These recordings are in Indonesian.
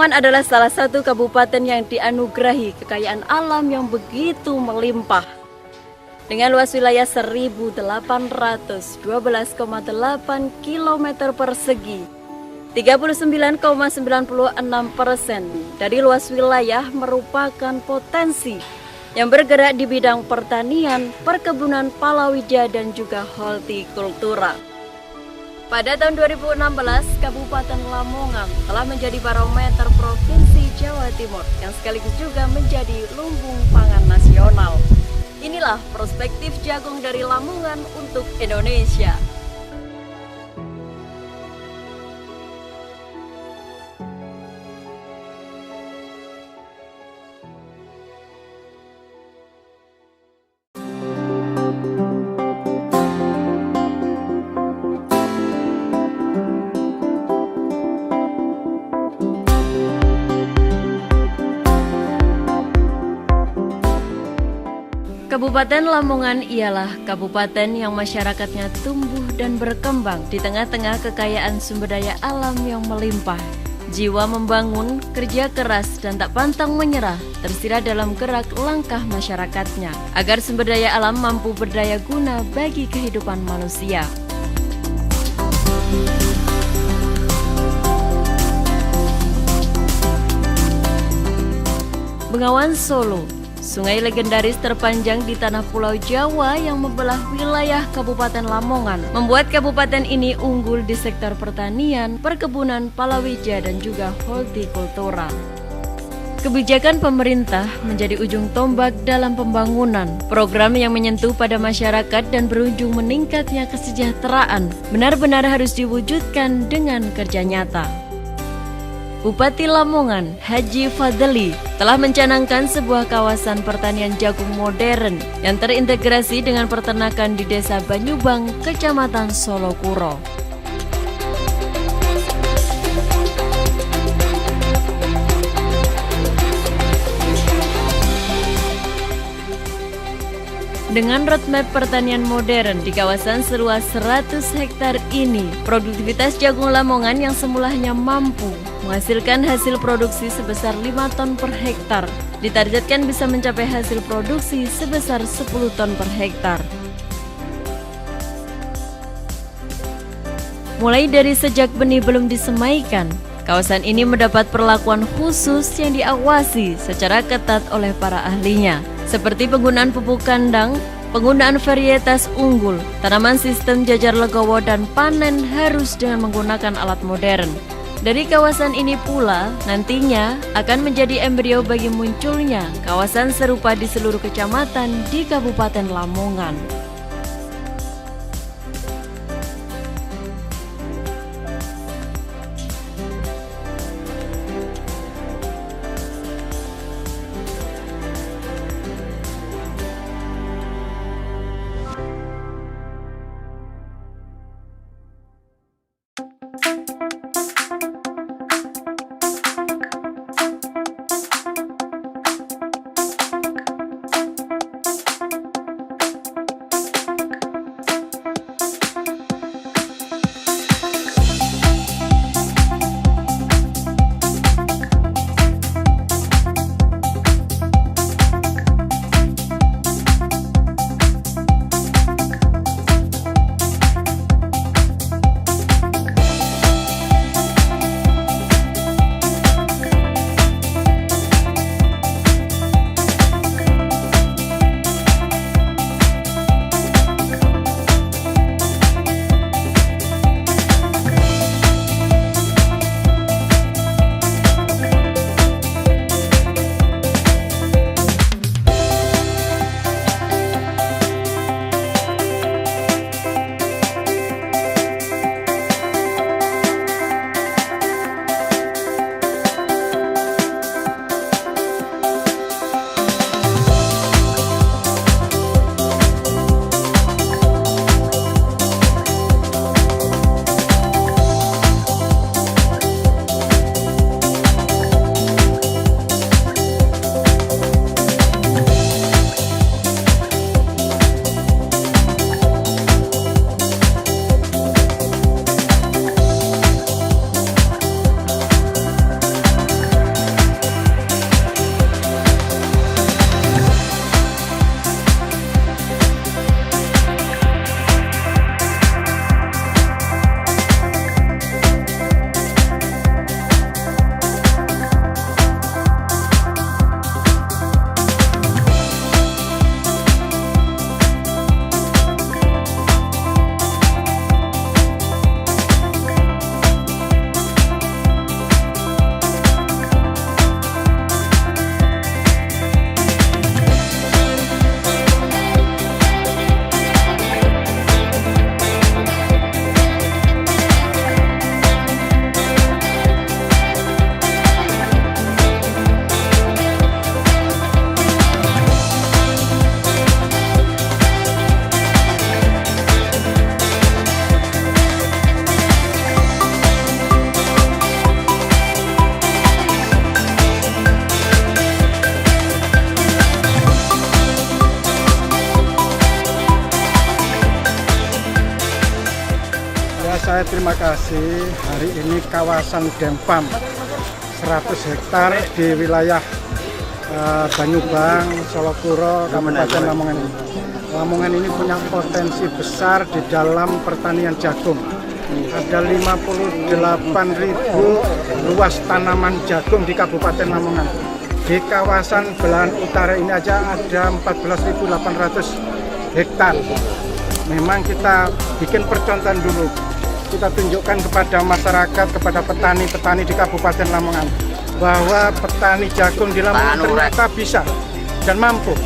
Lamongan adalah salah satu kabupaten yang dianugerahi kekayaan alam yang begitu melimpah. Dengan luas wilayah 1.812,8 km persegi, 39,96% dari luas wilayah merupakan potensi yang bergerak di bidang pertanian, perkebunan palawija, dan juga hortikultura. Pada tahun 2016, Kabupaten Lamongan telah menjadi barometer Provinsi Jawa Timur yang sekaligus juga menjadi lumbung pangan nasional. Inilah perspektif jagung dari Lamongan untuk Indonesia. Kabupaten Lamongan ialah kabupaten yang masyarakatnya tumbuh dan berkembang di tengah-tengah kekayaan sumber daya alam yang melimpah. Jiwa membangun, kerja keras, dan tak pantang menyerah tersirat dalam gerak langkah masyarakatnya agar sumber daya alam mampu berdaya guna bagi kehidupan manusia. Bengawan Solo, sungai legendaris terpanjang di tanah Pulau Jawa yang membelah wilayah Kabupaten Lamongan, membuat kabupaten ini unggul di sektor pertanian, perkebunan, palawija, dan juga hortikultura. Kebijakan pemerintah menjadi ujung tombak dalam pembangunan. Program yang menyentuh pada masyarakat dan berujung meningkatnya kesejahteraan benar-benar harus diwujudkan dengan kerja nyata. Bupati Lamongan, Haji Fadli, telah mencanangkan sebuah kawasan pertanian jagung modern yang terintegrasi dengan peternakan di Desa Banyubang, Kecamatan Solokuro. Dengan roadmap pertanian modern di kawasan seluas 100 hektar ini, produktivitas jagung Lamongan yang semula hanya mampu menghasilkan hasil produksi sebesar 5 ton per hektar, ditargetkan bisa mencapai hasil produksi sebesar 10 ton per hektar. Mulai dari sejak benih belum disemaikan, kawasan ini mendapat perlakuan khusus yang diawasi secara ketat oleh para ahlinya, seperti penggunaan pupuk kandang, penggunaan varietas unggul, tanaman sistem jajar legowo, dan panen harus dengan menggunakan alat modern. Dari kawasan ini pula nantinya akan menjadi embrio bagi munculnya kawasan serupa di seluruh kecamatan di Kabupaten Lamongan. saya terima kasih. Hari ini kawasan Dempam 100 hektar di wilayah Banyubang, Solokuro, Kabupaten Lamongan ini. Lamongan ini punya potensi besar di dalam pertanian jagung. Ada 58.000 luas tanaman jagung di Kabupaten Lamongan. Di kawasan belahan utara ini aja ada 14.800 hektar. Memang kita bikin percontohan dulu. Kita tunjukkan kepada masyarakat, kepada petani-petani di Kabupaten Lamongan bahwa petani jagung di Lamongan ternyata bisa dan mampu.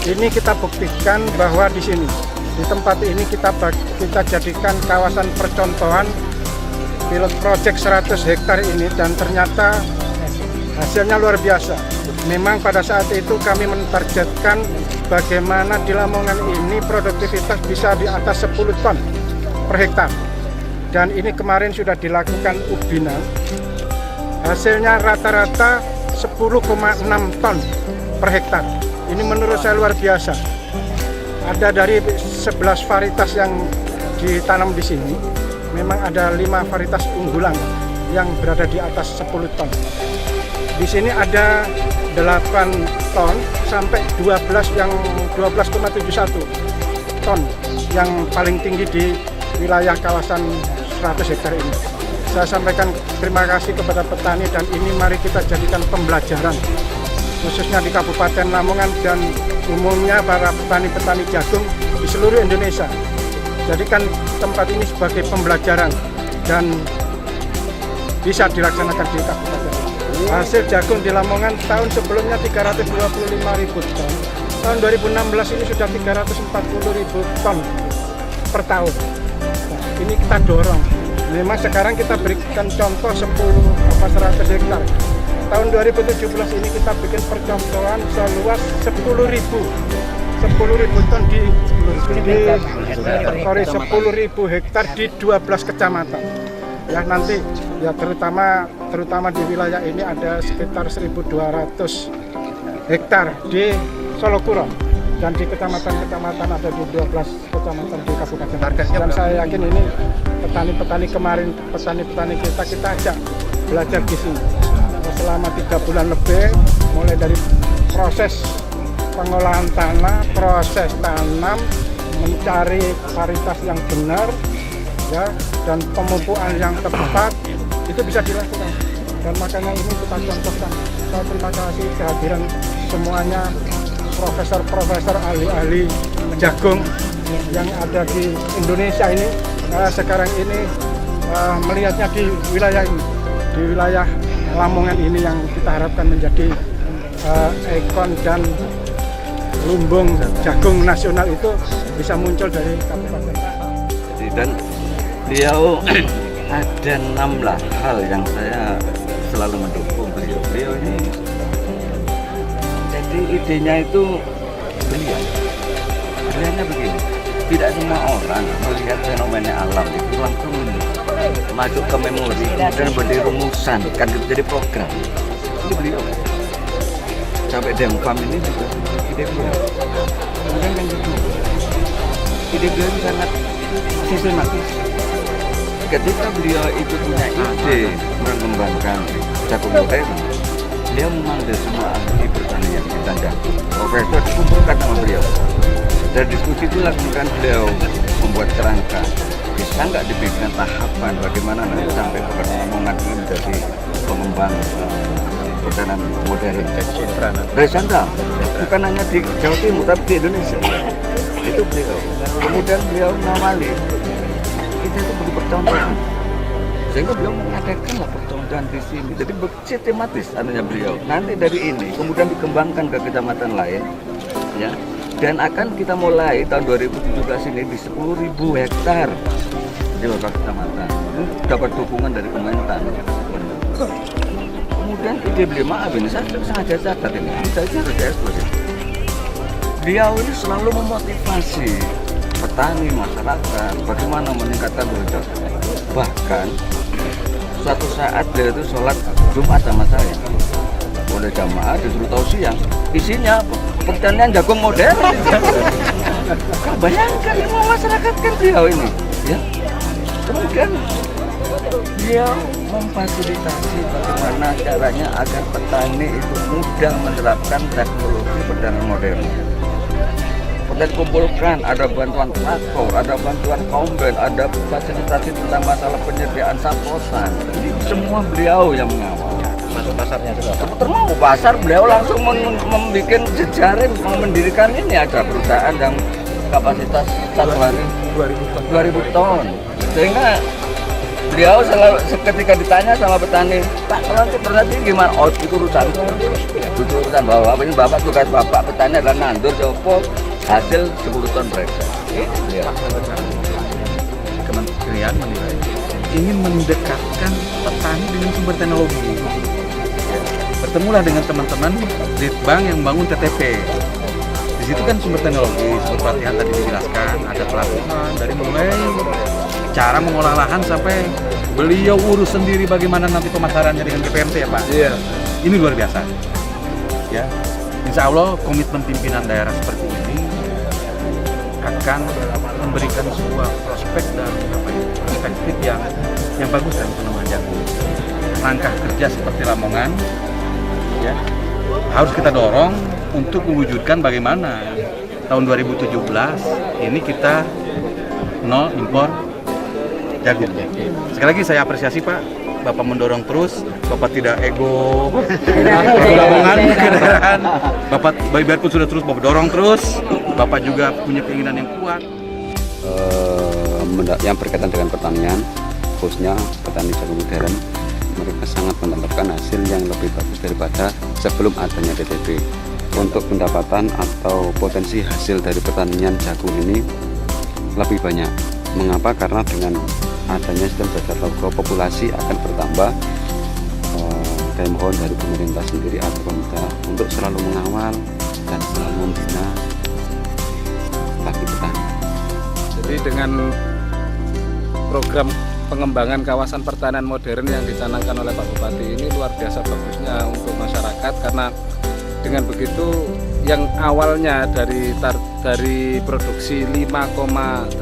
Ini kita buktikan bahwa di sini, di tempat ini kita jadikan kawasan percontohan pilot project 100 hektar ini, dan ternyata hasilnya luar biasa. Memang pada saat itu kami mentargetkan bagaimana di Lamongan ini produktivitas bisa di atas 10 ton per hektar. Dan ini kemarin sudah dilakukan ubinan. Hasilnya rata-rata 10,6 ton per hektar. Ini menurut saya luar biasa. Ada dari 11 varietas yang ditanam di sini, memang ada 5 varietas unggulan yang berada di atas 10 ton. Di sini ada 8 ton sampai 12 yang 12,71 ton yang paling tinggi di wilayah kawasan 100 hektar ini. Saya sampaikan terima kasih kepada petani, dan ini mari kita jadikan pembelajaran khususnya di Kabupaten Lamongan dan umumnya para petani-petani jagung di seluruh Indonesia. Jadikan tempat ini sebagai pembelajaran dan bisa dilaksanakan di Kabupaten. Hasil jagung di Lamongan tahun sebelumnya 325.000 ton. Tahun 2016 ini sudah 340.000 ton per tahun. Nah, ini kita dorong. Memang sekarang kita berikan contoh 100 hektar. Tahun 2017 ini kita bikin percontohan seluas 10.000 ton di 10.000 hektar di 12 kecamatan. Ya nanti ya terutama di wilayah ini ada sekitar 1.200 hektar di Solokuro, dan di kecamatan-kecamatan ada di 12 kecamatan di Kabupaten. Dan saya yakin ini petani-petani kemarin, petani-petani kita ajak belajar di sini selama 3 bulan lebih, mulai dari proses pengolahan tanah, proses tanam, mencari varietas yang benar, ya, dan pemupukan yang tepat, itu bisa dilakukan. Dan makanya ini kita contohkan. Saya terima kasih kehadiran semuanya, profesor-profesor ahli-ahli jagung yang ada di Indonesia ini. Sekarang ini melihatnya di wilayah ini, di wilayah Lamongan ini yang kita harapkan menjadi ikon dan lumbung jagung nasional itu bisa muncul dari kabupaten. Dan beliau ada 6 hal yang saya selalu mendukung beliau. Beliau ini jadi idenya itu briliannya begini. Tidak semua orang melihat fenomena alam itu langsung masuk ke memori dan menjadi rumusan, kan jadi program. Ini beliau sampai Dempam ini juga ide beliau. Kemudian yang kedua, ide beliau sangat sistematis. Ketika beliau itu punya ide mengembangkan jagung modern, beliau memanggil semua ahli pertanian di Tanjung, profesor dikumpulkan sama beliau. Dan diskusi itu lakukan beliau membuat kerangka. Bisa nggak dibikin tahapan bagaimana nanti sampai ke Lamongan ini menjadi pengembang pertanian modern dari sandal, bukan hanya di Jawa Timur tapi di Indonesia. Itu beliau. Kemudian beliau mengawali kita itu beri percontohan, sehingga beliau mengadakan percontohan di sini. Jadi sistematis artinya beliau. Nanti dari ini kemudian dikembangkan ke kecamatan lain, ya. Dan akan kita mulai tahun 2017 ini di 10.000 hektar di beberapa kecamatan. Dapat dukungan dari Kementan. Kemudian ide beliau, maaf ini saya sengaja catat ini, saya harus eksklusif. Beliau ini selalu memotivasi petani, masyarakat, bagaimana meningkatkan produk. Bahkan suatu saat beliau itu sholat Jumat sama saya. Oleh jamaah disuruh tausiah, isinya apa? Pertanian jagung modern. Bayangkan semua masyarakat kan beliau ini, ya. Kemudian dia memfasilitasi bagaimana caranya agar petani itu mudah menerapkan teknologi pertanian modern. Kemudian kumpulkan, ada bantuan traktor, ada bantuan kombain, ada fasilitasi tentang masalah penyediaan saposan. Ini semua beliau yang mengawal. Masuk pasarnya juga. Termasuk pasar, beliau langsung membuat jejaring, mendirikan ini, ada perusahaan yang kapasitas satu hari 2000 ton. Sehingga beliau selalu ketika ditanya sama petani, Pak, kalau nanti berarti gimana? Oh, itu urusan bapak. Ini bapak, tugas bapak petani adalah nandur jopo hasil 10 ton mereka. Kementerian menilai ingin mendekatkan petani dengan sumber teknologi. Bertemulah dengan teman-teman Litbang yang bangun TTP. Di situ kan sumber teknologi, sumber pelatihan tadi dijelaskan, ada pelatihan dari mulai cara mengolah lahan sampai beliau urus sendiri bagaimana nanti pemasarannya dengan BPMT ya Pak. Iya. Ini luar biasa. Ya, Insya Allah komitmen pimpinan daerah seperti ini akan memberikan sebuah prospek dan perspektif yang bagus dalam penanaman jagung. Langkah kerja seperti Lamongan, ya, harus kita dorong untuk mewujudkan bagaimana tahun 2017 ini kita nol impor jagung. Sekali lagi saya apresiasi Pak, Bapak mendorong terus, Bapak tidak ego Lamongan, kendaraan. Bapak biarpun sudah terus Bapak dorong terus, Bapak juga punya keinginan yang kuat. Yang berkaitan dengan pertanian, khususnya petani jagung modern, mereka sangat mendapatkan hasil yang lebih bagus daripada sebelum adanya TTP. Untuk pendapatan atau potensi hasil dari pertanian jagung ini lebih banyak. Mengapa? Karena dengan adanya sistem jajar logo, populasi akan bertambah. Saya mohon dari pemerintah sendiri atau pemerintah untuk selalu mengawal dan selalu membina bagi petani. Jadi dengan program pengembangan kawasan pertanian modern yang dicanangkan oleh Pak Bupati ini luar biasa bagusnya untuk masyarakat, karena dengan begitu yang awalnya dari produksi 5,82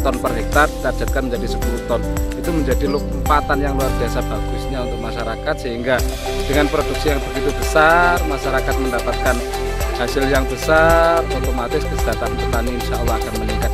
ton per hektar targetkan menjadi 10 ton. Itu menjadi lompatan yang luar biasa bagusnya untuk masyarakat, sehingga dengan produksi yang begitu besar masyarakat mendapatkan hasil yang besar, otomatis kesejahteraan petani insya Allah akan meningkat.